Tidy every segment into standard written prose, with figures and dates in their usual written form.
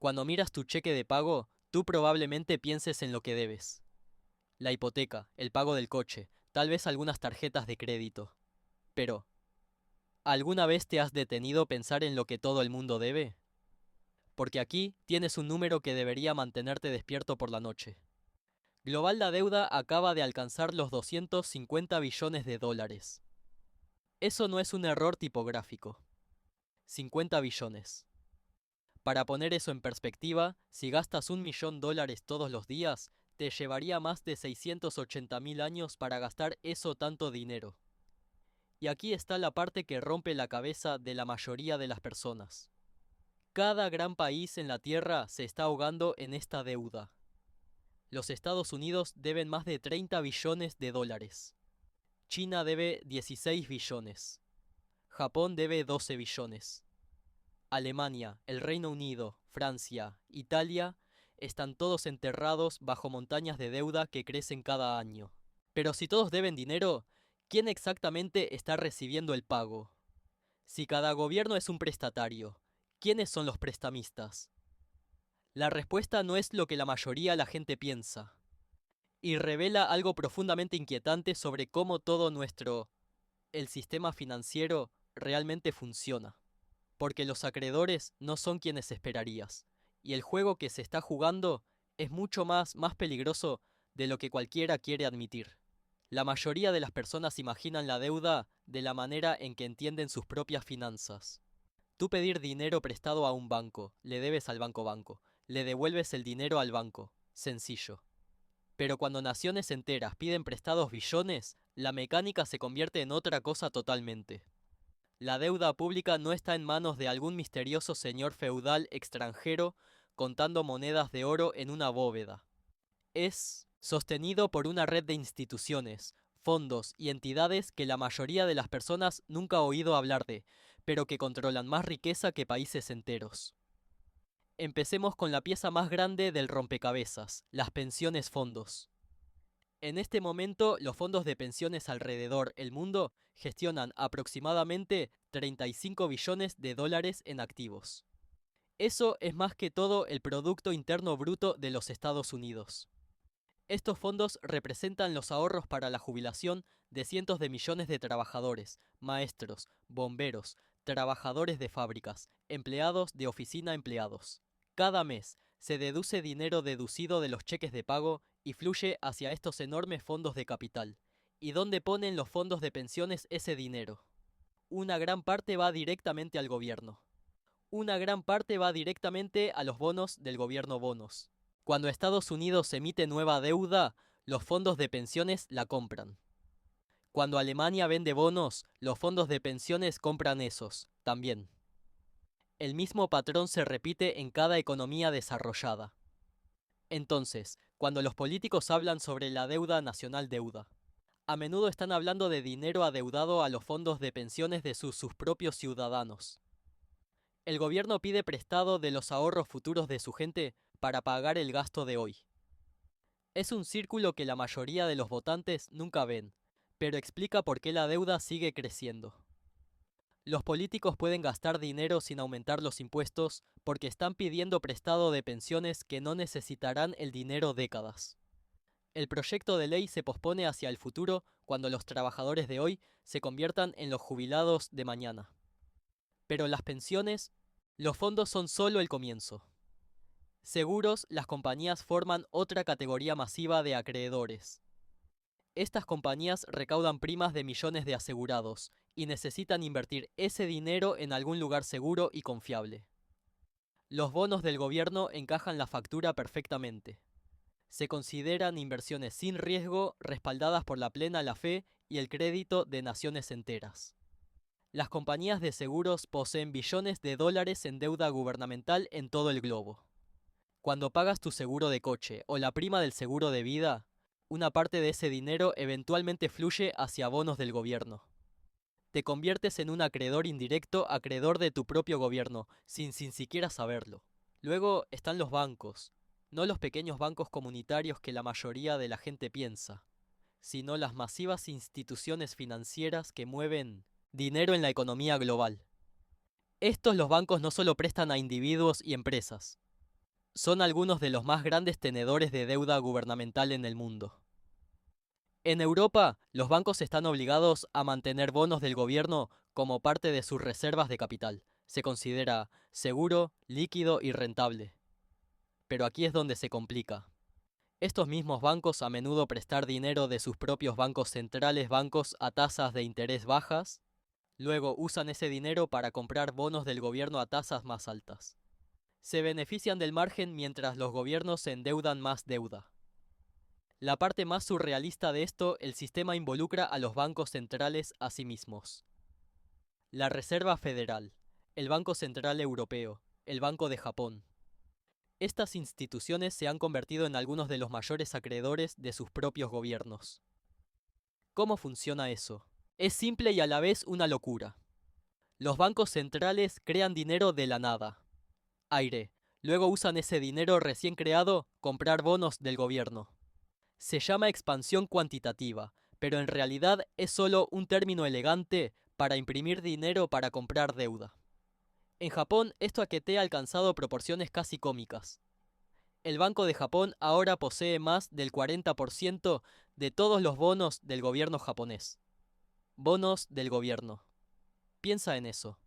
Cuando miras tu cheque de pago, tú probablemente pienses en lo que debes. La hipoteca, el pago del coche, tal vez algunas tarjetas de crédito. Pero, ¿alguna vez te has detenido a pensar en lo que todo el mundo debe? Porque aquí tienes un número que debería mantenerte despierto por la noche. Global la deuda acaba de alcanzar los 250 billones de dólares. Eso no es un error tipográfico. 50 billones. Para poner eso en perspectiva, si gastas $1.000.000 todos los días, te llevaría más de 680.000 años para gastar eso tanto dinero. Y aquí está la parte que rompe la cabeza de la mayoría de las personas. Cada gran país en la Tierra se está ahogando en esta deuda. Los Estados Unidos deben más de 30 billones de dólares. China debe 16 billones. Japón debe 12 billones. Alemania, el Reino Unido, Francia, Italia, están todos enterrados bajo montañas de deuda que crecen cada año. Pero si todos deben dinero, ¿quién exactamente está recibiendo el pago? Si cada gobierno es un prestatario, ¿quiénes son los prestamistas? La respuesta no es lo que la mayoría de la gente piensa, y revela algo profundamente inquietante sobre cómo el sistema financiero realmente funciona. Porque los acreedores no son quienes esperarías, y el juego que se está jugando es mucho más peligroso de lo que cualquiera quiere admitir. La mayoría de las personas imaginan la deuda de la manera en que entienden sus propias finanzas. Tú pedir dinero prestado a un banco, le debes al banco, le devuelves el dinero al banco, sencillo. Pero cuando naciones enteras piden prestados billones, la mecánica se convierte en otra cosa totalmente. La deuda pública no está en manos de algún misterioso señor feudal extranjero contando monedas de oro en una bóveda. Es sostenido por una red de instituciones, fondos y entidades que la mayoría de las personas nunca ha oído hablar de, pero que controlan más riqueza que países enteros. Empecemos con la pieza más grande del rompecabezas, las pensiones fondos. En este momento, los fondos de pensiones alrededor el mundo gestionan aproximadamente 35 billones de dólares en activos. Eso es más que todo el Producto Interno Bruto de los Estados Unidos. Estos fondos representan los ahorros para la jubilación de cientos de millones de trabajadores, maestros, bomberos, trabajadores de fábricas, empleados de oficina empleados. Cada mes se deduce dinero deducido de los cheques de pago y fluye hacia estos enormes fondos de capital. ¿Y dónde ponen los fondos de pensiones ese dinero? Una gran parte va directamente al gobierno. Una gran parte va directamente a los bonos del gobierno bonos. Cuando Estados Unidos emite nueva deuda, los fondos de pensiones la compran. Cuando Alemania vende bonos, los fondos de pensiones compran esos, también. El mismo patrón se repite en cada economía desarrollada. Entonces, cuando los políticos hablan sobre la deuda nacional deuda, a menudo están hablando de dinero adeudado a los fondos de pensiones de sus propios ciudadanos. El gobierno pide prestado de los ahorros futuros de su gente para pagar el gasto de hoy. Es un círculo que la mayoría de los votantes nunca ven, pero explica por qué la deuda sigue creciendo. Los políticos pueden gastar dinero sin aumentar los impuestos porque están pidiendo prestado de pensiones que no necesitarán el dinero décadas. El proyecto de ley se pospone hacia el futuro cuando los trabajadores de hoy se conviertan en los jubilados de mañana. Pero las pensiones, los fondos son solo el comienzo. Seguros, las compañías forman otra categoría masiva de acreedores. Estas compañías recaudan primas de millones de asegurados y necesitan invertir ese dinero en algún lugar seguro y confiable. Los bonos del gobierno encajan la factura perfectamente. Se consideran inversiones sin riesgo, respaldadas por la plena la fe y el crédito de naciones enteras. Las compañías de seguros poseen billones de dólares en deuda gubernamental en todo el globo. Cuando pagas tu seguro de coche o la prima del seguro de vida, una parte de ese dinero eventualmente fluye hacia bonos del gobierno. Te conviertes en un acreedor indirecto, acreedor de tu propio gobierno, sin siquiera saberlo. Luego están los bancos, no los pequeños bancos comunitarios que la mayoría de la gente piensa, sino las masivas instituciones financieras que mueven dinero en la economía global. Los bancos no solo prestan a individuos y empresas, son algunos de los más grandes tenedores de deuda gubernamental en el mundo. En Europa, los bancos están obligados a mantener bonos del gobierno como parte de sus reservas de capital. Se considera seguro, líquido y rentable. Pero aquí es donde se complica. Estos mismos bancos a menudo prestar dinero de sus propios bancos centrales bancos a tasas de interés bajas, luego usan ese dinero para comprar bonos del gobierno a tasas más altas. Se benefician del margen mientras los gobiernos se endeudan más deuda. La parte más surrealista de esto, el sistema involucra a los bancos centrales a sí mismos. La Reserva Federal, el Banco Central Europeo, el Banco de Japón. Estas instituciones se han convertido en algunos de los mayores acreedores de sus propios gobiernos. ¿Cómo funciona eso? Es simple y a la vez una locura. Los bancos centrales crean dinero de la nada, aire. Luego usan ese dinero recién creado comprar bonos del gobierno. Se llama expansión cuantitativa, pero en realidad es solo un término elegante para imprimir dinero para comprar deuda. En Japón, esto ha alcanzado proporciones casi cómicas. El Banco de Japón ahora posee más del 40% de todos los bonos del gobierno japonés. Bonos del gobierno. Piensa en eso.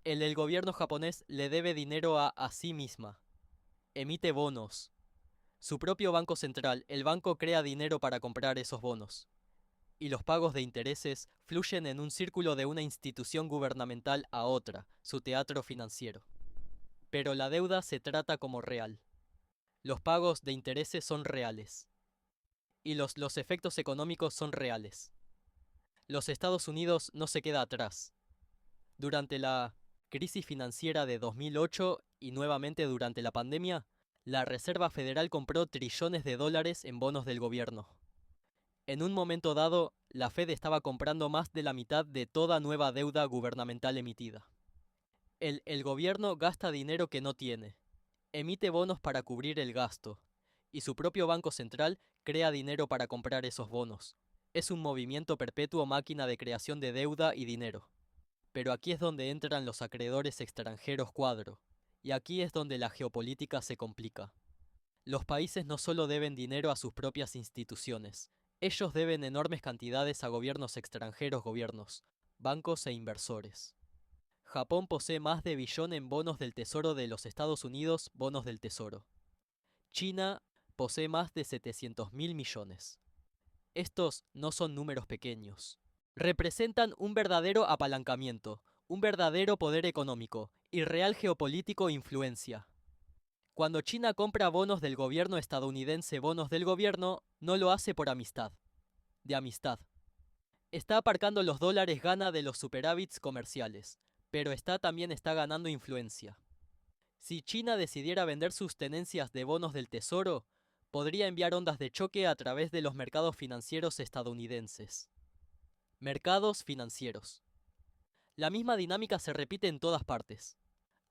El gobierno japonés le debe dinero a sí misma. Emite bonos. Su propio banco central, el banco crea dinero para comprar esos bonos. Y los pagos de intereses fluyen en un círculo de una institución gubernamental a otra, su teatro financiero. Pero la deuda se trata como real. Los pagos de intereses son reales. Y los efectos económicos son reales. Los Estados Unidos no se queda atrás. Durante la crisis financiera de 2008 y nuevamente durante la pandemia, la Reserva Federal compró trillones de dólares en bonos del gobierno. En un momento dado, la Fed estaba comprando más de la mitad de toda nueva deuda gubernamental emitida. El gobierno gasta dinero que no tiene, emite bonos para cubrir el gasto, y su propio banco central crea dinero para comprar esos bonos. Es un movimiento perpetuo máquina de creación de deuda y dinero. Pero aquí es donde entran los acreedores extranjeros cuadro, y aquí es donde la geopolítica se complica. Los países no solo deben dinero a sus propias instituciones, ellos deben enormes cantidades a gobiernos extranjeros, bancos e inversores. Japón posee más de billón en bonos del Tesoro de los Estados Unidos, bonos del Tesoro. China posee más de 700.000 millones. Estos no son números pequeños. Representan un verdadero apalancamiento, un verdadero poder económico y real geopolítico influencia. Cuando China compra bonos del gobierno estadounidense, bonos del gobierno, no lo hace por amistad. De amistad. Está aparcando los dólares gana de los superávits comerciales, pero también está ganando influencia. Si China decidiera vender sus tenencias de bonos del tesoro, podría enviar ondas de choque a través de los mercados financieros estadounidenses. Mercados financieros. La misma dinámica se repite en todas partes.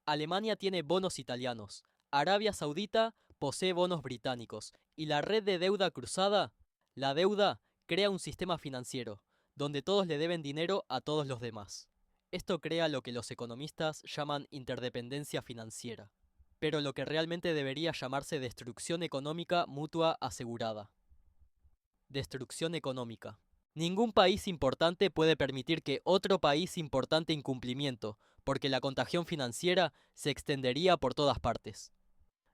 Alemania tiene bonos italianos, Arabia Saudita posee bonos británicos, y la red de deuda cruzada, la deuda, crea un sistema financiero, donde todos le deben dinero a todos los demás. Esto crea lo que los economistas llaman interdependencia financiera, pero lo que realmente debería llamarse destrucción económica mutua asegurada. Destrucción económica. Ningún país importante puede permitir que otro país importante incumplimiento, porque la contagión financiera se extendería por todas partes.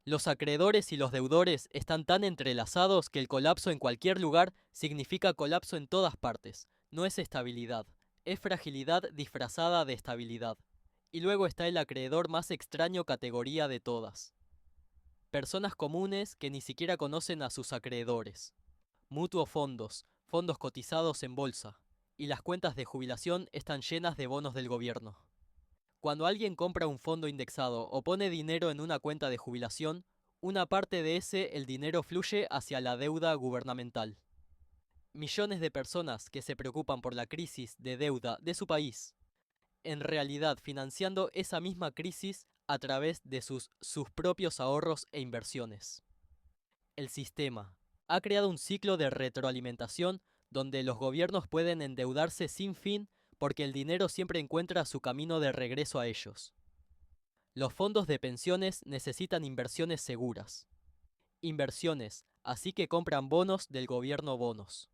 Los acreedores y los deudores están tan entrelazados que el colapso en cualquier lugar significa colapso en todas partes. No es estabilidad, es fragilidad disfrazada de estabilidad. Y luego está el acreedor más extraño categoría de todas. Personas comunes que ni siquiera conocen a sus acreedores. Mutuos fondos, fondos cotizados en bolsa, y las cuentas de jubilación están llenas de bonos del gobierno. Cuando alguien compra un fondo indexado o pone dinero en una cuenta de jubilación, una parte de el dinero fluye hacia la deuda gubernamental. Millones de personas que se preocupan por la crisis de deuda de su país, en realidad financiando esa misma crisis a través de sus propios ahorros e inversiones. El sistema ha creado un ciclo de retroalimentación donde los gobiernos pueden endeudarse sin fin porque el dinero siempre encuentra su camino de regreso a ellos. Los fondos de pensiones necesitan inversiones seguras. Inversiones, así que compran bonos del gobierno bonos.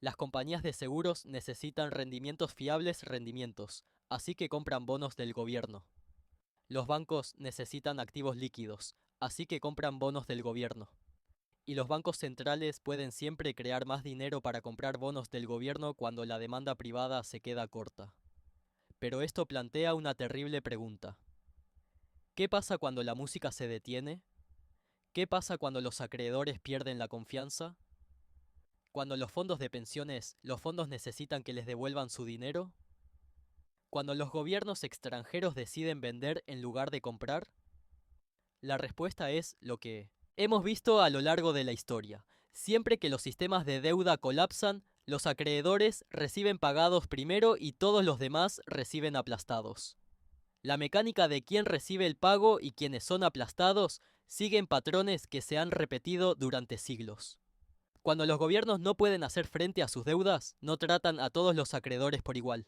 Las compañías de seguros necesitan rendimientos fiables rendimientos, así que compran bonos del gobierno. Los bancos necesitan activos líquidos, así que compran bonos del gobierno. Y los bancos centrales pueden siempre crear más dinero para comprar bonos del gobierno cuando la demanda privada se queda corta. Pero esto plantea una terrible pregunta. ¿Qué pasa cuando la música se detiene? ¿Qué pasa cuando los acreedores pierden la confianza? ¿Cuando los fondos de pensiones, los fondos necesitan que les devuelvan su dinero? ¿Cuando los gobiernos extranjeros deciden vender en lugar de comprar? La respuesta es lo que hemos visto a lo largo de la historia. Siempre que los sistemas de deuda colapsan, los acreedores reciben pagados primero y todos los demás reciben aplastados. La mecánica de quién recibe el pago y quienes son aplastados siguen patrones que se han repetido durante siglos. Cuando los gobiernos no pueden hacer frente a sus deudas, no tratan a todos los acreedores por igual.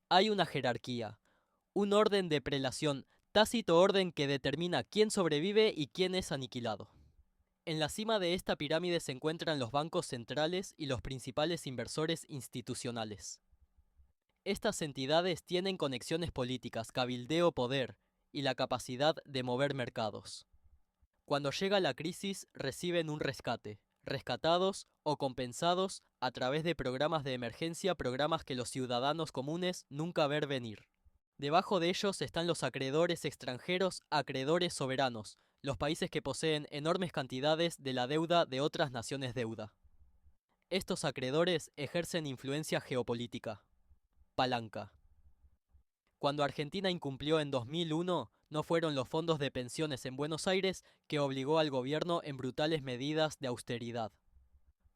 Hay una jerarquía, un orden de prelación, tácito orden que determina quién sobrevive y quién es aniquilado. En la cima de esta pirámide se encuentran los bancos centrales y los principales inversores institucionales. Estas entidades tienen conexiones políticas, cabildeo, poder y la capacidad de mover mercados. Cuando llega la crisis, reciben un rescate, rescatados o compensados a través de programas de emergencia, programas que los ciudadanos comunes nunca ver venir. Debajo de ellos están los acreedores extranjeros, acreedores soberanos, los países que poseen enormes cantidades de la deuda de otras naciones deuda. Estos acreedores ejercen influencia geopolítica. Palanca. Cuando Argentina incumplió en 2001, no fueron los fondos de pensiones en Buenos Aires que obligó al gobierno en brutales medidas de austeridad.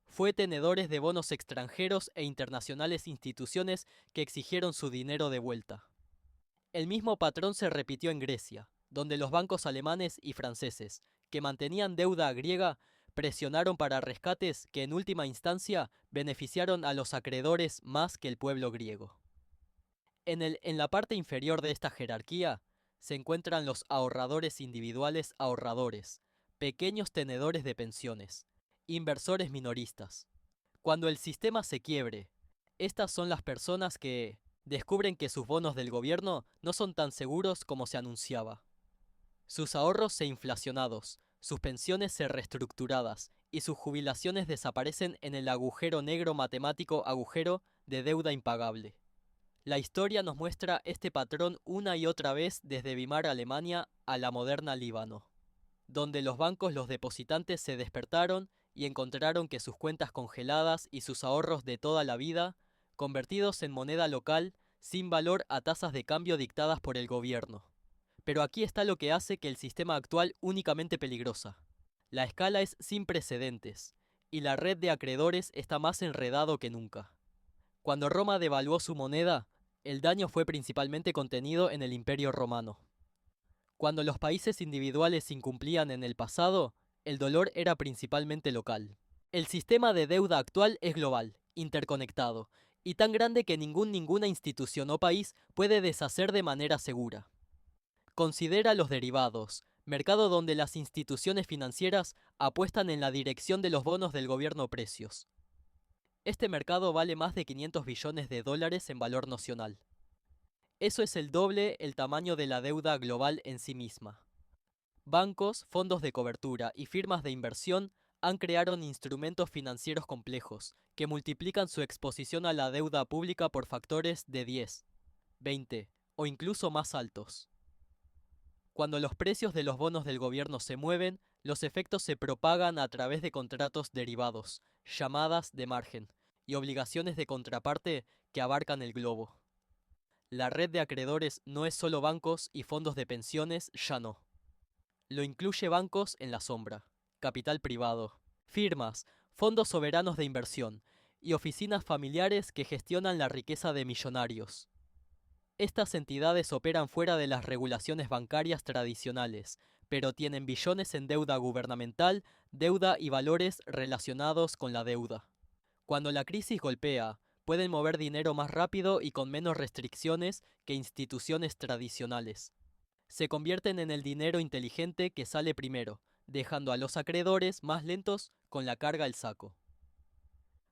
Fue tenedores de bonos extranjeros e internacionales instituciones que exigieron su dinero de vuelta. El mismo patrón se repitió en Grecia, donde los bancos alemanes y franceses, que mantenían deuda griega, presionaron para rescates que en última instancia beneficiaron a los acreedores más que el pueblo griego. En la parte inferior de esta jerarquía se encuentran los ahorradores individuales ahorradores, pequeños tenedores de pensiones, inversores minoristas. Cuando el sistema se quiebre, estas son las personas que descubren que sus bonos del gobierno no son tan seguros como se anunciaba. Sus ahorros se inflacionados, sus pensiones se reestructuradas y sus jubilaciones desaparecen en el agujero negro matemático agujero de deuda impagable. La historia nos muestra este patrón una y otra vez desde Weimar, Alemania, a la moderna Líbano, donde los bancos, los depositantes se despertaron y encontraron que sus cuentas congeladas y sus ahorros de toda la vida, convertidos en moneda local, sin valor a tasas de cambio dictadas por el gobierno. Pero aquí está lo que hace que el sistema actual únicamente peligrosa. La escala es sin precedentes, y la red de acreedores está más enredado que nunca. Cuando Roma devaluó su moneda, el daño fue principalmente contenido en el Imperio Romano. Cuando los países individuales incumplían en el pasado, el dolor era principalmente local. El sistema de deuda actual es global, interconectado, y tan grande que ninguna institución o país puede deshacer de manera segura. Considera los derivados, mercado donde las instituciones financieras apuestan en la dirección de los bonos del gobierno precios. Este mercado vale más de 500 billones de dólares en valor nocional. Eso es el doble el tamaño de la deuda global en sí misma. Bancos, fondos de cobertura y firmas de inversión han creado instrumentos financieros complejos que multiplican su exposición a la deuda pública por factores de 10, 20 o incluso más altos. Cuando los precios de los bonos del gobierno se mueven, los efectos se propagan a través de contratos derivados, llamadas de margen, y obligaciones de contraparte que abarcan el globo. La red de acreedores no es solo bancos y fondos de pensiones, ya no. Lo incluye bancos en la sombra, capital privado, firmas, fondos soberanos de inversión y oficinas familiares que gestionan la riqueza de millonarios. Estas entidades operan fuera de las regulaciones bancarias tradicionales, pero tienen billones en deuda gubernamental, deuda y valores relacionados con la deuda. Cuando la crisis golpea, pueden mover dinero más rápido y con menos restricciones que instituciones tradicionales. Se convierten en el dinero inteligente que sale primero, dejando a los acreedores más lentos con la carga al saco.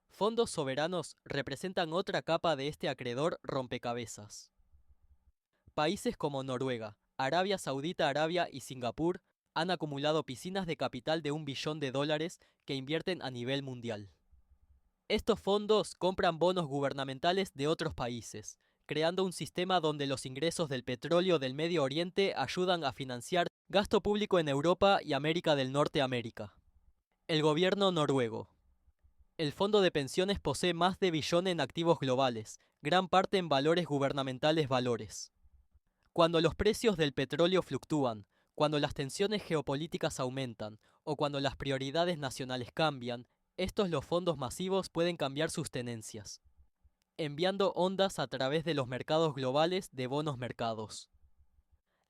Fondos soberanos representan otra capa de este acreedor rompecabezas. Países como Noruega, Arabia Saudita Arabia y Singapur han acumulado piscinas de capital de $1 billón que invierten a nivel mundial. Estos fondos compran bonos gubernamentales de otros países, creando un sistema donde los ingresos del petróleo del Medio Oriente ayudan a financiar gasto público en Europa y América del Norte. El gobierno noruego. El fondo de pensiones posee más de billón en activos globales, gran parte en valores gubernamentales valores. Cuando los precios del petróleo fluctúan, cuando las tensiones geopolíticas aumentan o cuando las prioridades nacionales cambian, los fondos masivos pueden cambiar sus tenencias, enviando ondas a través de los mercados globales de bonos mercados.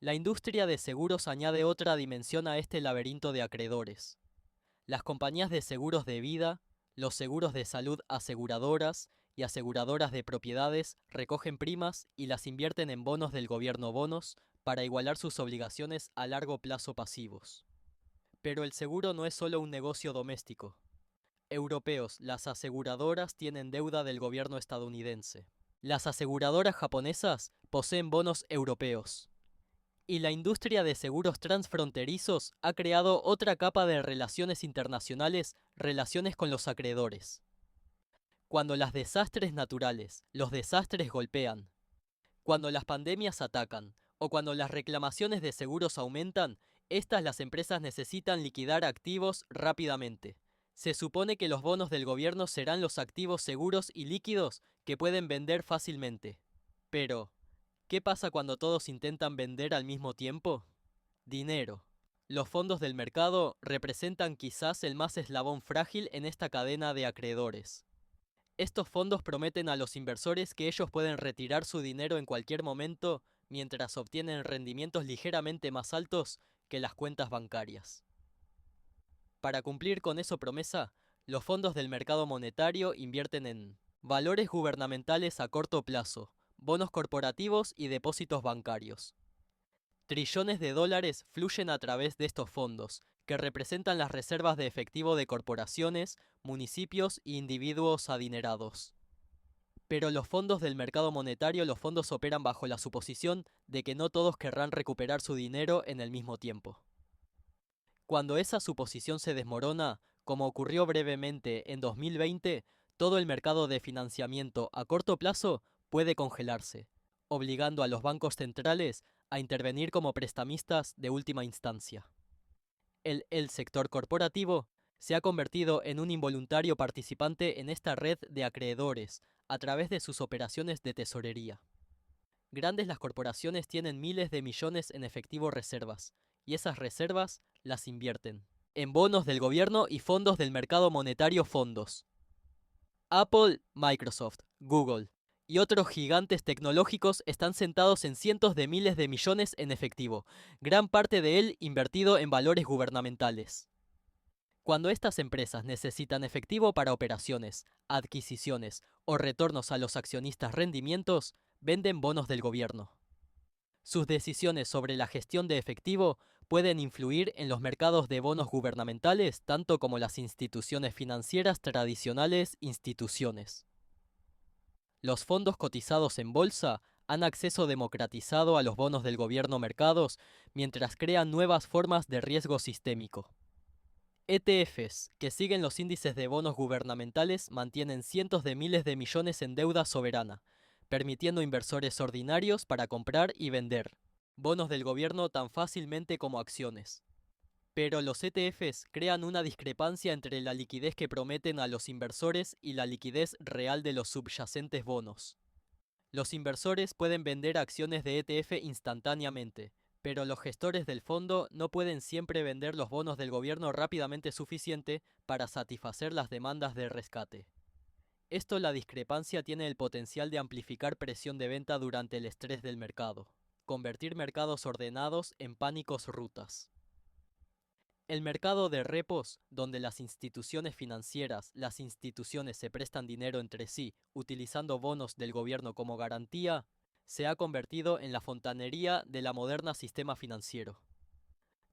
La industria de seguros añade otra dimensión a este laberinto de acreedores. Las compañías de seguros de vida, los seguros de salud aseguradoras y aseguradoras de propiedades recogen primas y las invierten en bonos del gobierno bonos para igualar sus obligaciones a largo plazo pasivos. Pero el seguro no es solo un negocio doméstico. Europeos, las aseguradoras tienen deuda del gobierno estadounidense. Las aseguradoras japonesas poseen bonos europeos. Y la industria de seguros transfronterizos ha creado otra capa de relaciones internacionales, relaciones con los acreedores. Cuando los desastres naturales, los desastres golpean, cuando las pandemias atacan o cuando las reclamaciones de seguros aumentan, las empresas necesitan liquidar activos rápidamente. Se supone que los bonos del gobierno serán los activos seguros y líquidos que pueden vender fácilmente. Pero, ¿qué pasa cuando todos intentan vender al mismo tiempo? Dinero. Los fondos del mercado representan quizás el más eslabón frágil en esta cadena de acreedores. Estos fondos prometen a los inversores que ellos pueden retirar su dinero en cualquier momento mientras obtienen rendimientos ligeramente más altos que las cuentas bancarias. Para cumplir con esa promesa, los fondos del mercado monetario invierten en valores gubernamentales a corto plazo, bonos corporativos y depósitos bancarios. Trillones de dólares fluyen a través de estos fondos, que representan las reservas de efectivo de corporaciones, municipios e individuos adinerados. Pero los fondos del mercado monetario, los fondos operan bajo la suposición de que no todos querrán recuperar su dinero en el mismo tiempo. Cuando esa suposición se desmorona, como ocurrió brevemente en 2020, todo el mercado de financiamiento a corto plazo puede congelarse, obligando a los bancos centrales a intervenir como prestamistas de última instancia. El sector corporativo se ha convertido en un involuntario participante en esta red de acreedores a través de sus operaciones de tesorería. Grandes las corporaciones tienen miles de millones en efectivo reservas, y esas reservas las invierten en bonos del gobierno y fondos del mercado monetario fondos. Apple, Microsoft, Google y otros gigantes tecnológicos están sentados en cientos de miles de millones en efectivo, gran parte de él invertido en valores gubernamentales. Cuando estas empresas necesitan efectivo para operaciones, adquisiciones o retornos a los accionistas rendimientos, venden bonos del gobierno. Sus decisiones sobre la gestión de efectivo pueden influir en los mercados de bonos gubernamentales tanto como las instituciones financieras tradicionales instituciones. Los fondos cotizados en bolsa han acceso democratizado a los bonos del gobierno mercados mientras crean nuevas formas de riesgo sistémico. ETFs, que siguen los índices de bonos gubernamentales, mantienen cientos de miles de millones en deuda soberana, permitiendo inversores ordinarios para comprar y vender bonos del gobierno tan fácilmente como acciones. Pero los ETFs crean una discrepancia entre la liquidez que prometen a los inversores y la liquidez real de los subyacentes bonos. Los inversores pueden vender acciones de ETF instantáneamente, pero los gestores del fondo no pueden siempre vender los bonos del gobierno rápidamente suficiente para satisfacer las demandas de rescate. La discrepancia tiene el potencial de amplificar presión de venta durante el estrés del mercado, convertir mercados ordenados en pánicos rutas. El mercado de repos, donde las instituciones financieras, las instituciones se prestan dinero entre sí, utilizando bonos del gobierno como garantía, se ha convertido en la fontanería de la moderna sistema financiero.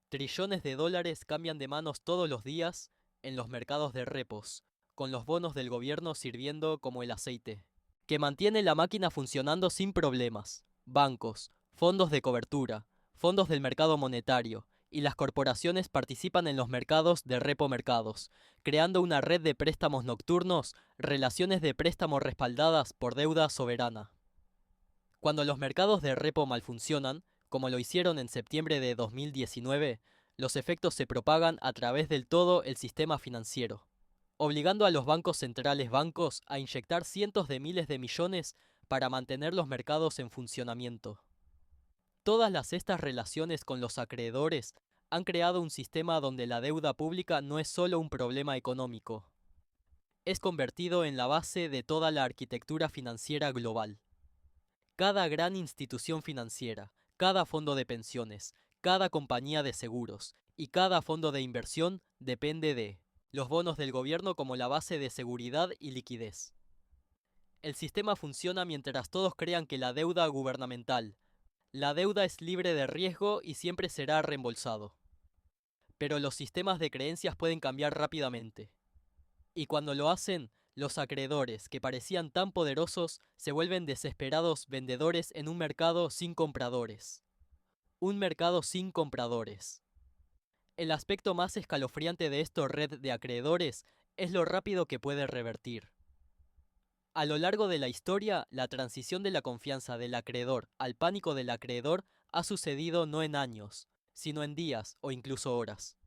Trillones de dólares cambian de manos todos los días en los mercados de repos, con los bonos del gobierno sirviendo como el aceite, que mantiene la máquina funcionando sin problemas. Bancos, fondos de cobertura, fondos del mercado monetario y las corporaciones participan en los mercados de repo mercados, creando una red de préstamos nocturnos, relaciones de préstamo respaldadas por deuda soberana. Cuando los mercados de repo malfuncionan, como lo hicieron en septiembre de 2019, los efectos se propagan a través del todo el sistema financiero, obligando a los bancos centrales bancos a inyectar cientos de miles de millones para mantener los mercados en funcionamiento. Todas estas relaciones con los acreedores han creado un sistema donde la deuda pública no es solo un problema económico, es convertido en la base de toda la arquitectura financiera global. Cada gran institución financiera, cada fondo de pensiones, cada compañía de seguros y cada fondo de inversión depende de los bonos del gobierno como la base de seguridad y liquidez. El sistema funciona mientras todos crean que la deuda gubernamental, la deuda es libre de riesgo y siempre será reembolsado. Pero los sistemas de creencias pueden cambiar rápidamente. Y cuando lo hacen, los acreedores, que parecían tan poderosos, se vuelven desesperados vendedores en un mercado sin compradores. Un mercado sin compradores. El aspecto más escalofriante de esta red de acreedores es lo rápido que puede revertir. A lo largo de la historia, la transición de la confianza del acreedor al pánico del acreedor ha sucedido no en años, sino en días o incluso horas.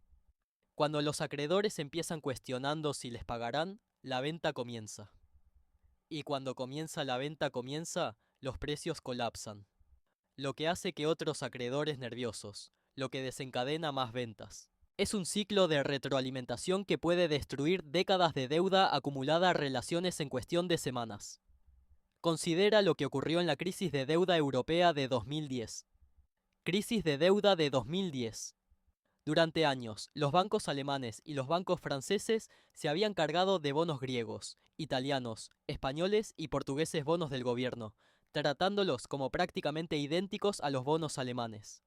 Cuando los acreedores empiezan cuestionando si les pagarán, la venta comienza. Y cuando comienza la venta los precios colapsan. Lo que hace que otros acreedores nerviosos, lo que desencadena más ventas. Es un ciclo de retroalimentación que puede destruir décadas de deuda acumulada a relaciones en cuestión de semanas. Considera lo que ocurrió en la crisis de deuda europea de 2010. Crisis de deuda de 2010. Durante años, los bancos alemanes y los bancos franceses se habían cargado de bonos griegos, italianos, españoles y portugueses bonos del gobierno, tratándolos como prácticamente idénticos a los bonos alemanes.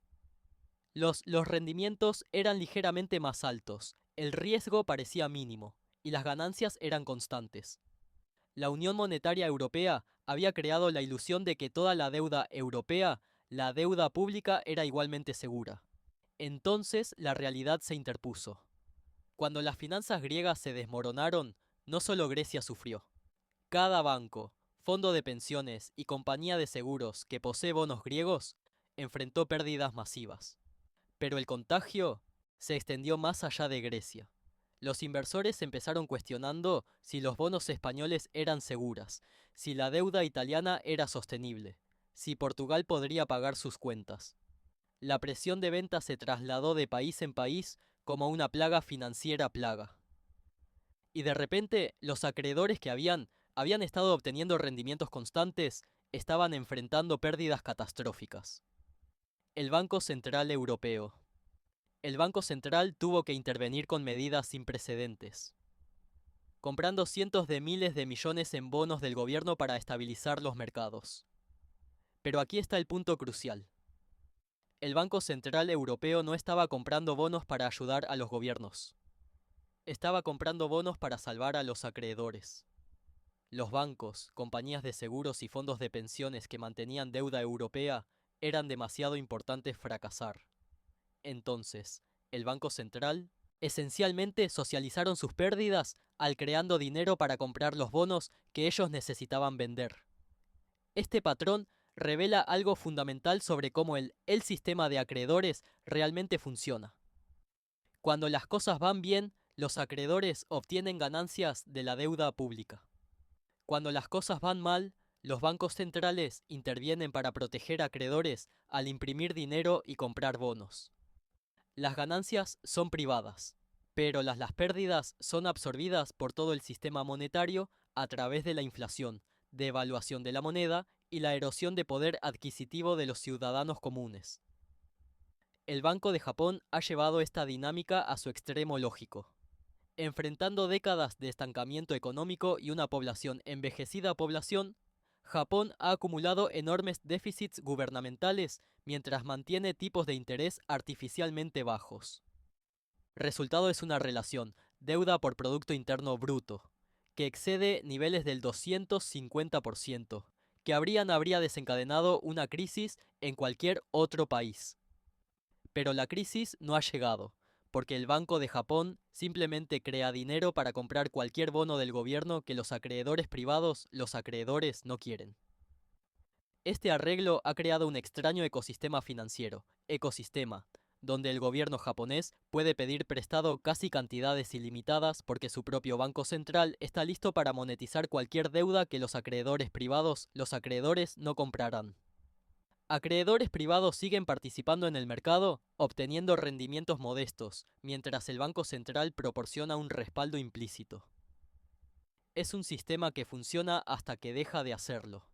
Los rendimientos eran ligeramente más altos, el riesgo parecía mínimo, y las ganancias eran constantes. La Unión Monetaria Europea había creado la ilusión de que toda la deuda europea, la deuda pública, era igualmente segura. Entonces la realidad se interpuso. Cuando las finanzas griegas se desmoronaron, no solo Grecia sufrió. Cada banco, fondo de pensiones y compañía de seguros que posee bonos griegos enfrentó pérdidas masivas. Pero el contagio se extendió más allá de Grecia. Los inversores empezaron cuestionando si los bonos españoles eran seguras, si la deuda italiana era sostenible, si Portugal podría pagar sus cuentas. La presión de venta se trasladó de país en país como una plaga financiera plaga. Y de repente, los acreedores que habían estado obteniendo rendimientos constantes estaban enfrentando pérdidas catastróficas. El Banco Central Europeo. El Banco Central tuvo que intervenir con medidas sin precedentes, comprando cientos de miles de millones en bonos del gobierno para estabilizar los mercados. Pero aquí está el punto crucial. El Banco Central Europeo no estaba comprando bonos para ayudar a los gobiernos. Estaba comprando bonos para salvar a los acreedores. Los bancos, compañías de seguros y fondos de pensiones que mantenían deuda europea eran demasiado importantes fracasar. Entonces, el Banco Central esencialmente socializaron sus pérdidas al creando dinero para comprar los bonos que ellos necesitaban vender. Este patrón revela algo fundamental sobre cómo el sistema de acreedores realmente funciona. Cuando las cosas van bien, los acreedores obtienen ganancias de la deuda pública. Cuando las cosas van mal, los bancos centrales intervienen para proteger a acreedores al imprimir dinero y comprar bonos. Las ganancias son privadas, pero las pérdidas son absorbidas por todo el sistema monetario a través de la inflación, devaluación de la moneda y la erosión de poder adquisitivo de los ciudadanos comunes. El Banco de Japón ha llevado esta dinámica a su extremo lógico. Enfrentando décadas de estancamiento económico y una envejecida población, Japón ha acumulado enormes déficits gubernamentales mientras mantiene tipos de interés artificialmente bajos. Resultado es una relación deuda por Producto Interno Bruto, que excede niveles del 250%, que habría desencadenado una crisis en cualquier otro país. Pero la crisis no ha llegado, porque el Banco de Japón simplemente crea dinero para comprar cualquier bono del gobierno que los acreedores privados, los acreedores, no quieren. Este arreglo ha creado un extraño ecosistema financiero, donde el gobierno japonés puede pedir prestado casi cantidades ilimitadas porque su propio banco central está listo para monetizar cualquier deuda que los acreedores privados, los acreedores, no comprarán. Acreedores privados siguen participando en el mercado, obteniendo rendimientos modestos, mientras el Banco Central proporciona un respaldo implícito. Es un sistema que funciona hasta que deja de hacerlo.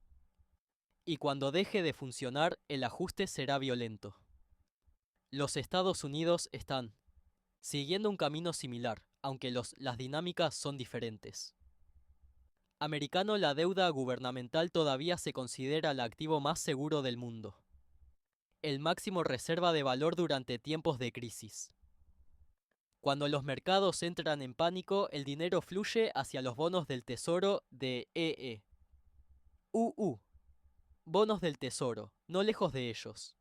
Y cuando deje de funcionar, el ajuste será violento. Los Estados Unidos están siguiendo un camino similar, aunque las dinámicas son diferentes. Americano, la deuda gubernamental todavía se considera el activo más seguro del mundo. El máximo reserva de valor durante tiempos de crisis. Cuando los mercados entran en pánico, el dinero fluye hacia los bonos del tesoro de bonos del tesoro, no lejos de ellos.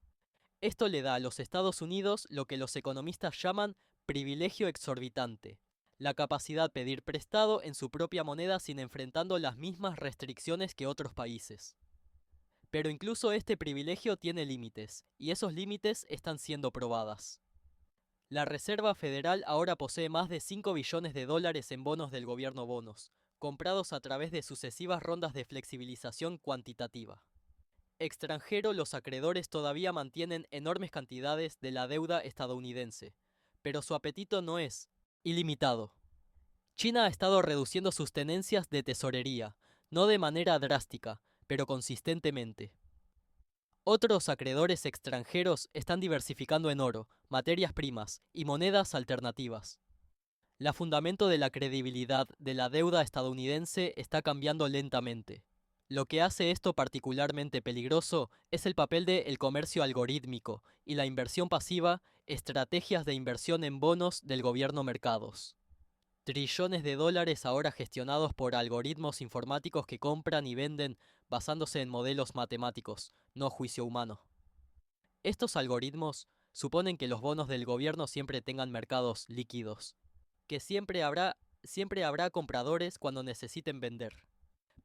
Esto le da a los Estados Unidos lo que los economistas llaman privilegio exorbitante, la capacidad de pedir prestado en su propia moneda sin enfrentando las mismas restricciones que otros países. Pero incluso este privilegio tiene límites, y esos límites están siendo probadas. La Reserva Federal ahora posee más de 5 billones de dólares en bonos del gobierno bonos, comprados a través de sucesivas rondas de flexibilización cuantitativa. Extranjero, los acreedores todavía mantienen enormes cantidades de la deuda estadounidense, pero su apetito no es ilimitado. China ha estado reduciendo sus tenencias de tesorería, no de manera drástica, pero consistentemente. Otros acreedores extranjeros están diversificando en oro, materias primas y monedas alternativas. El fundamento de la credibilidad de la deuda estadounidense está cambiando lentamente. Lo que hace esto particularmente peligroso es el papel del comercio algorítmico y la inversión pasiva, estrategias de inversión en bonos del gobierno mercados. Trillones de dólares ahora gestionados por algoritmos informáticos que compran y venden basándose en modelos matemáticos, no juicio humano. Estos algoritmos suponen que los bonos del gobierno siempre tengan mercados líquidos, que siempre habrá compradores cuando necesiten vender.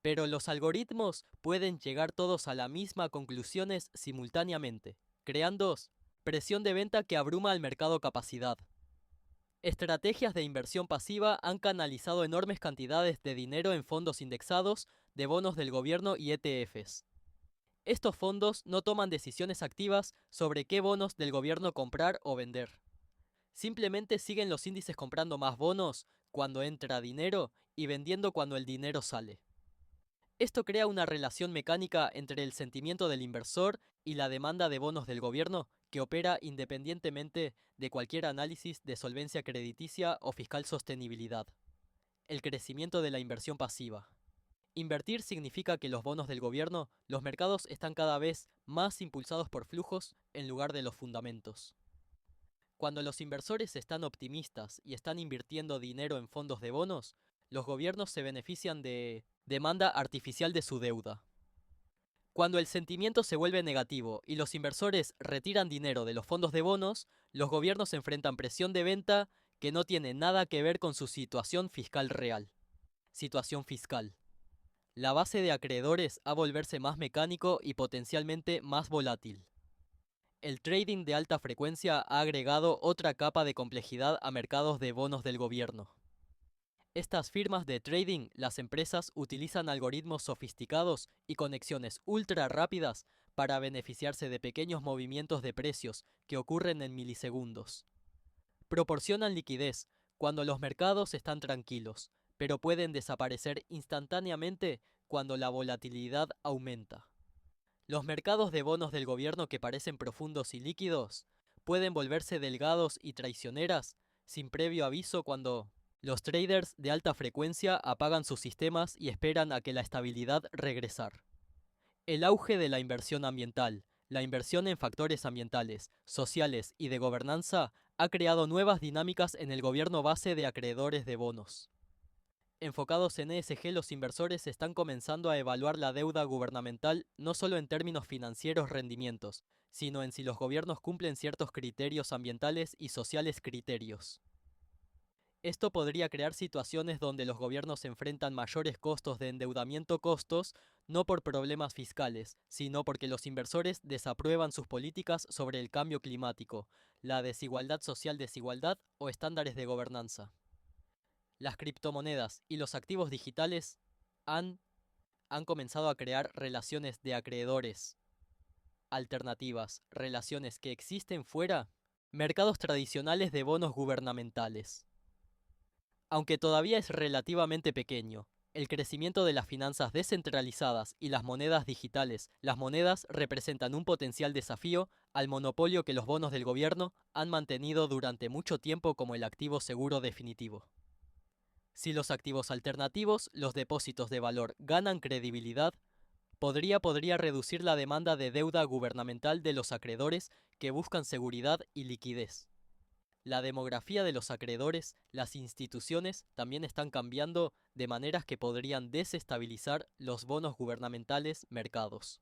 Pero los algoritmos pueden llegar todos a las mismas conclusiones simultáneamente, creando presión de venta que abruma al mercado capacidad. Estrategias de inversión pasiva han canalizado enormes cantidades de dinero en fondos indexados, de bonos del gobierno y ETFs. Estos fondos no toman decisiones activas sobre qué bonos del gobierno comprar o vender. Simplemente siguen los índices comprando más bonos cuando entra dinero y vendiendo cuando el dinero sale. Esto crea una relación mecánica entre el sentimiento del inversor y la demanda de bonos del gobierno que opera independientemente de cualquier análisis de solvencia crediticia o fiscal sostenibilidad. El crecimiento de la inversión pasiva. Invertir significa que los bonos del gobierno, los mercados están cada vez más impulsados por flujos en lugar de los fundamentos. Cuando los inversores están optimistas y están invirtiendo dinero en fondos de bonos, los gobiernos se benefician de demanda artificial de su deuda. Cuando el sentimiento se vuelve negativo y los inversores retiran dinero de los fondos de bonos, los gobiernos enfrentan presión de venta que no tiene nada que ver con su situación fiscal real. Situación fiscal. La base de acreedores ha volverse más mecánico y potencialmente más volátil. El trading de alta frecuencia ha agregado otra capa de complejidad a mercados de bonos del gobierno. Estas firmas de trading, las empresas utilizan algoritmos sofisticados y conexiones ultra rápidas para beneficiarse de pequeños movimientos de precios que ocurren en milisegundos. Proporcionan liquidez cuando los mercados están tranquilos, pero pueden desaparecer instantáneamente cuando la volatilidad aumenta. Los mercados de bonos del gobierno que parecen profundos y líquidos pueden volverse delgados y traicioneras sin previo aviso cuando los traders de alta frecuencia apagan sus sistemas y esperan a que la estabilidad regresar. El auge de la inversión ambiental, la inversión en factores ambientales, sociales y de gobernanza ha creado nuevas dinámicas en el gobierno base de acreedores de bonos. Enfocados en ESG, los inversores están comenzando a evaluar la deuda gubernamental no solo en términos financieros rendimientos, sino en si los gobiernos cumplen ciertos criterios ambientales y sociales criterios. Esto podría crear situaciones donde los gobiernos enfrentan mayores costos de endeudamiento costos, no por problemas fiscales, sino porque los inversores desaprueban sus políticas sobre el cambio climático, la desigualdad social desigualdad o estándares de gobernanza. Las criptomonedas y los activos digitales han comenzado a crear relaciones de acreedores alternativas, relaciones que existen fuera mercados tradicionales de bonos gubernamentales. Aunque todavía es relativamente pequeño, el crecimiento de las finanzas descentralizadas y las monedas digitales, las monedas representan un potencial desafío al monopolio que los bonos del gobierno han mantenido durante mucho tiempo como el activo seguro definitivo. Si los activos alternativos, los depósitos de valor, ganan credibilidad, podría reducir la demanda de deuda gubernamental de los acreedores que buscan seguridad y liquidez. La demografía de los acreedores, las instituciones también están cambiando de maneras que podrían desestabilizar los bonos gubernamentales mercados.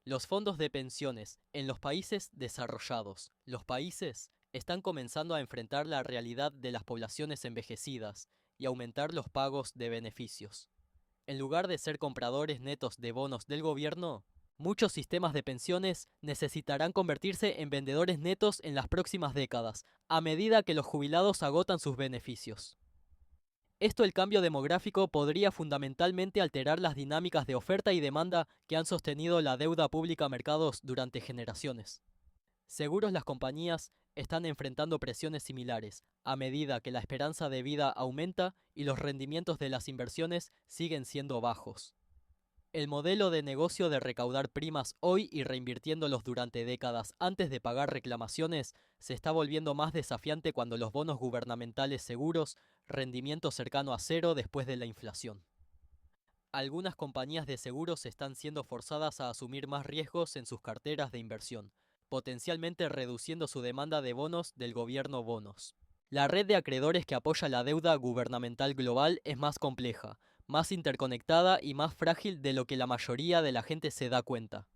Los fondos de pensiones en los países desarrollados. Los países están comenzando a enfrentar la realidad de las poblaciones envejecidas y aumentar los pagos de beneficios. En lugar de ser compradores netos de bonos del gobierno, muchos sistemas de pensiones necesitarán convertirse en vendedores netos en las próximas décadas, a medida que los jubilados agotan sus beneficios. El cambio demográfico podría fundamentalmente alterar las dinámicas de oferta y demanda que han sostenido la deuda pública a mercados durante generaciones. Seguros las compañías están enfrentando presiones similares, a medida que la esperanza de vida aumenta y los rendimientos de las inversiones siguen siendo bajos. El modelo de negocio de recaudar primas hoy y reinvirtiéndolos durante décadas antes de pagar reclamaciones se está volviendo más desafiante cuando los bonos gubernamentales seguros rendimiento cercano a cero después de la inflación. Algunas compañías de seguros están siendo forzadas a asumir más riesgos en sus carteras de inversión, potencialmente reduciendo su demanda de bonos del gobierno bonos. La red de acreedores que apoya la deuda gubernamental global es más compleja, más interconectada y más frágil de lo que la mayoría de la gente se da cuenta.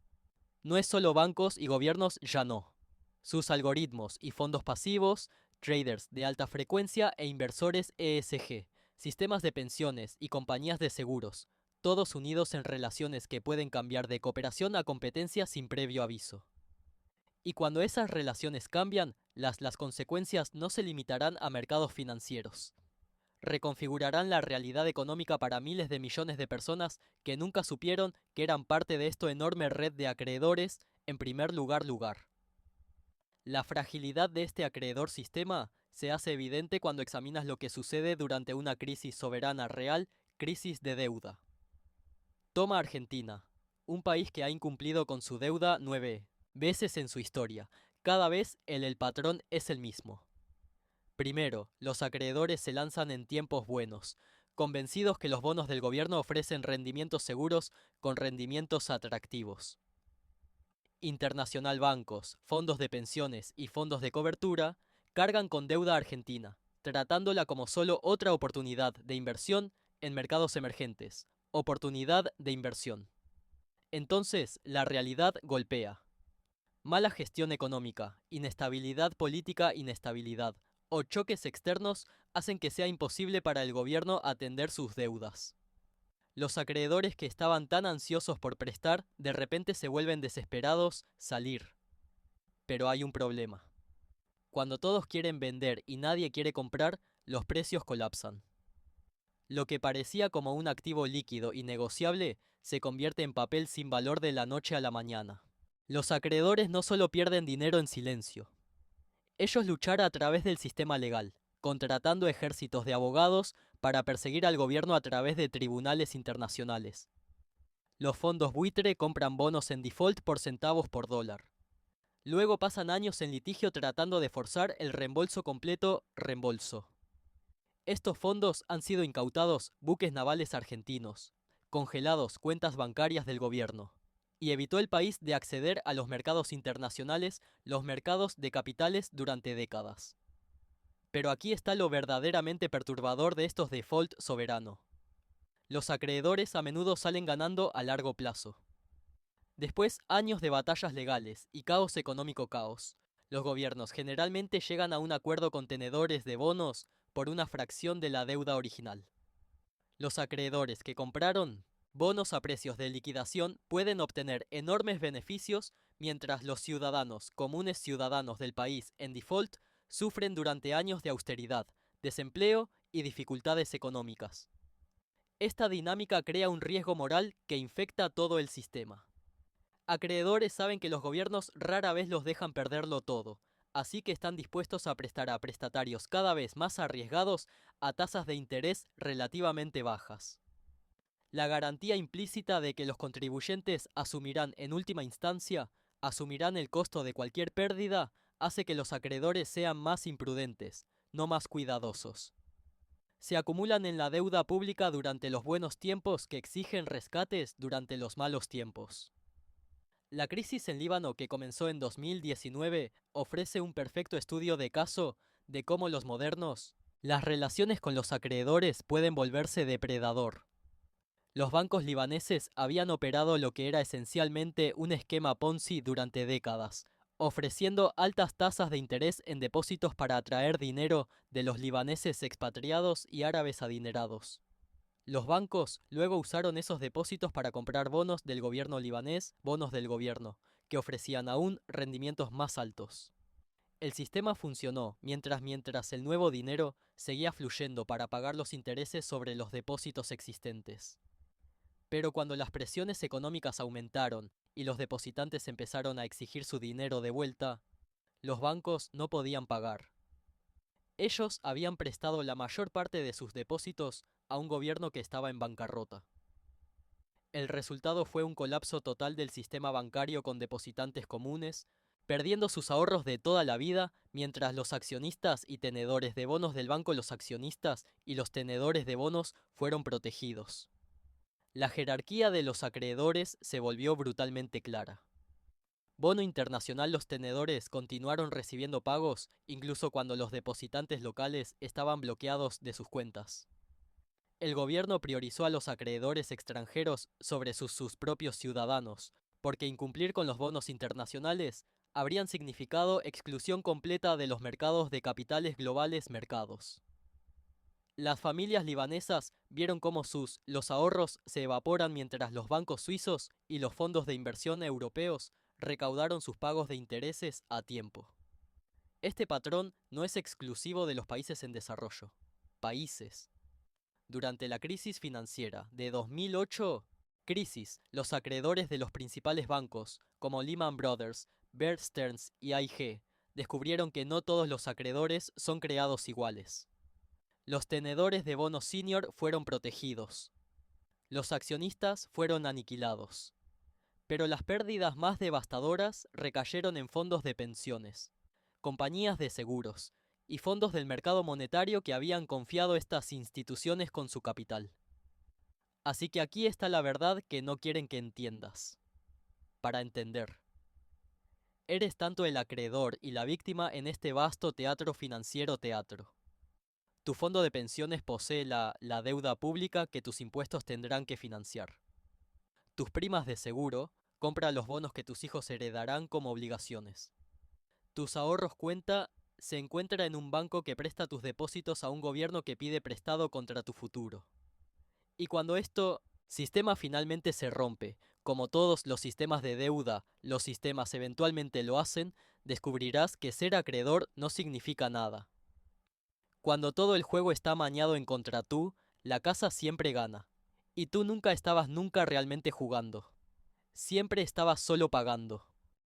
No es solo bancos y gobiernos, ya no. Sus algoritmos y fondos pasivos, traders de alta frecuencia e inversores ESG, sistemas de pensiones y compañías de seguros, todos unidos en relaciones que pueden cambiar de cooperación a competencia sin previo aviso. Y cuando esas relaciones cambian, las consecuencias no se limitarán a mercados financieros. Reconfigurarán la realidad económica para miles de millones de personas que nunca supieron que eran parte de esta enorme red de acreedores en primer lugar. La fragilidad de este acreedor sistema se hace evidente cuando examinas lo que sucede durante una crisis soberana real, crisis de deuda. Toma Argentina, un país que ha incumplido con su deuda 9 veces en su historia. Cada vez el patrón es el mismo. Primero, los acreedores se lanzan en tiempos buenos, convencidos que los bonos del gobierno ofrecen rendimientos seguros con rendimientos atractivos. Internacional bancos, fondos de pensiones y fondos de cobertura cargan con deuda argentina, tratándola como solo otra oportunidad de inversión en mercados emergentes. Oportunidad de inversión. Entonces, la realidad golpea. Mala gestión económica, inestabilidad política, inestabilidad o choques externos hacen que sea imposible para el gobierno atender sus deudas. Los acreedores que estaban tan ansiosos por prestar, de repente se vuelven desesperados salir. Pero hay un problema. Cuando todos quieren vender y nadie quiere comprar, los precios colapsan. Lo que parecía como un activo líquido y negociable se convierte en papel sin valor de la noche a la mañana. Los acreedores no solo pierden dinero en silencio. Ellos luchan a través del sistema legal, contratando ejércitos de abogados para perseguir al gobierno a través de tribunales internacionales. Los fondos buitre compran bonos en default por centavos por dólar. Luego pasan años en litigio tratando de forzar el reembolso completo, reembolso. Estos fondos han sido incautados buques navales argentinos, congelados cuentas bancarias del gobierno. y evitó el país de acceder a los mercados internacionales, los mercados de capitales durante décadas. Pero aquí está lo verdaderamente perturbador de estos default soberano. Los acreedores a menudo salen ganando a largo plazo. Después años de batallas legales y caos económico caos, los gobiernos generalmente llegan a un acuerdo con tenedores de bonos por una fracción de la deuda original. Los acreedores que compraron bonos a precios de liquidación pueden obtener enormes beneficios mientras los ciudadanos, comunes ciudadanos del país en default, sufren durante años de austeridad, desempleo y dificultades económicas. Esta dinámica crea un riesgo moral que infecta todo el sistema. Acreedores saben que los gobiernos rara vez los dejan perderlo todo, así que están dispuestos a prestar a prestatarios cada vez más arriesgados a tasas de interés relativamente bajas. La garantía implícita de que los contribuyentes asumirán en última instancia, asumirán el costo de cualquier pérdida, hace que los acreedores sean más imprudentes, no más cuidadosos. Se acumulan en la deuda pública durante los buenos tiempos que exigen rescates durante los malos tiempos. La crisis en Líbano que comenzó en 2019 ofrece un perfecto estudio de caso de cómo las relaciones con los acreedores pueden volverse depredador. Los bancos libaneses habían operado lo que era esencialmente un esquema Ponzi durante décadas, ofreciendo altas tasas de interés en depósitos para atraer dinero de los libaneses expatriados y árabes adinerados. Los bancos luego usaron esos depósitos para comprar bonos del gobierno libanés, bonos del gobierno, que ofrecían aún rendimientos más altos. El sistema funcionó mientras el nuevo dinero seguía fluyendo para pagar los intereses sobre los depósitos existentes. Pero cuando las presiones económicas aumentaron y los depositantes empezaron a exigir su dinero de vuelta, los bancos no podían pagar. Ellos habían prestado la mayor parte de sus depósitos a un gobierno que estaba en bancarrota. El resultado fue un colapso total del sistema bancario con depositantes comunes, perdiendo sus ahorros de toda la vida, mientras los accionistas y tenedores de bonos del banco, los accionistas y los tenedores de bonos fueron protegidos. La jerarquía de los acreedores se volvió brutalmente clara. Bono internacional, los tenedores continuaron recibiendo pagos incluso cuando los depositantes locales estaban bloqueados de sus cuentas. El gobierno priorizó a los acreedores extranjeros sobre sus propios ciudadanos, porque incumplir con los bonos internacionales habrían significado exclusión completa de los mercados de capitales globales mercados. Las familias libanesas vieron cómo los ahorros se evaporan mientras los bancos suizos y los fondos de inversión europeos recaudaron sus pagos de intereses a tiempo. Este patrón no es exclusivo de los países en desarrollo. Durante la crisis financiera de 2008, los acreedores de los principales bancos, como Lehman Brothers, Bear Stearns y AIG, descubrieron que no todos los acreedores son creados iguales. Los tenedores de bonos senior fueron protegidos. Los accionistas fueron aniquilados. Pero las pérdidas más devastadoras recayeron en fondos de pensiones, compañías de seguros y fondos del mercado monetario que habían confiado estas instituciones con su capital. Así que aquí está la verdad que no quieren que entiendas. Para entender. Eres tanto el acreedor y la víctima en este vasto teatro financiero teatro. Tu fondo de pensiones posee la deuda pública que tus impuestos tendrán que financiar. Tus primas de seguro compran los bonos que tus hijos heredarán como obligaciones. Tus ahorros cuenta se encuentra en un banco que presta tus depósitos a un gobierno que pide prestado contra tu futuro. Y cuando sistema finalmente se rompe, como todos los sistemas de deuda, los sistemas eventualmente lo hacen, descubrirás que ser acreedor no significa nada. Cuando todo el juego está amañado en contra tú, la casa siempre gana. Y tú nunca estabas realmente jugando. Siempre estabas solo pagando.